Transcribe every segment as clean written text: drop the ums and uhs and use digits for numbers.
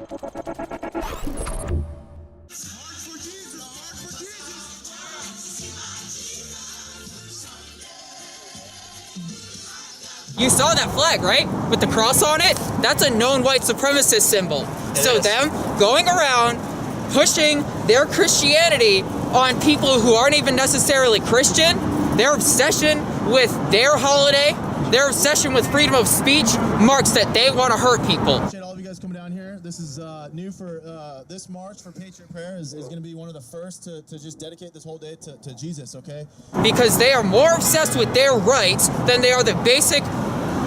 You saw that flag, right? With the cross on it? That's a known white supremacist symbol. So them going around pushing their Christianity on people who aren't even necessarily Christian, their obsession with their holiday, their obsession with freedom of speech marks that they want to hurt people. Appreciate all of you guys coming down here. This is new for this march for Patriot Prayer is going to be one of the first to just dedicate this whole day to Jesus, okay? Because they are more obsessed with their rights than they are the basic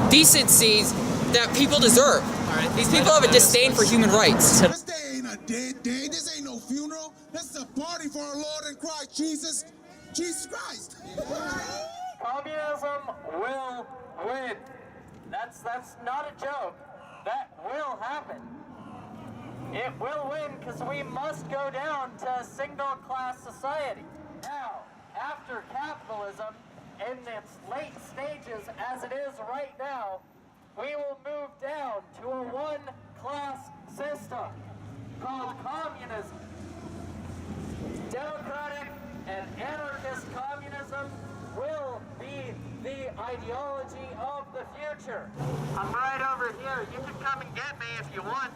decencies that people deserve. Right. These people have a disdain for human rights. This day ain't a dead day. This ain't no funeral. This is a party for our Lord and Christ Jesus Christ. Communism will win. That's not a joke. That will happen. It will win because we must go down to a single-class society. Now, after capitalism, in its late stages as it is right now, we will move down to a one-class system called communism. Democratic and anarchist communism will be the ideology of the future. I'm right over here. You can come and get me if you want.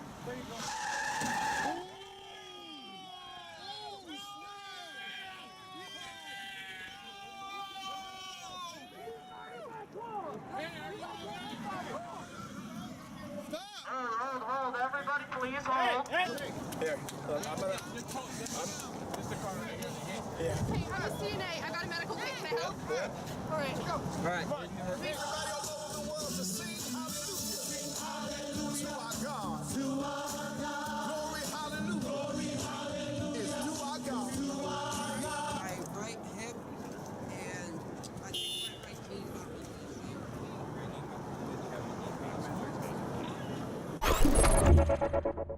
Hold, everybody please hold. Here, Hey, I'm a CNA. I got a medical kit. Can I help? Yeah. All right. All right. Everybody all over the world to sing hallelujah to our God. Glory, hallelujah. Is to our God. My right hip and I think my right knee.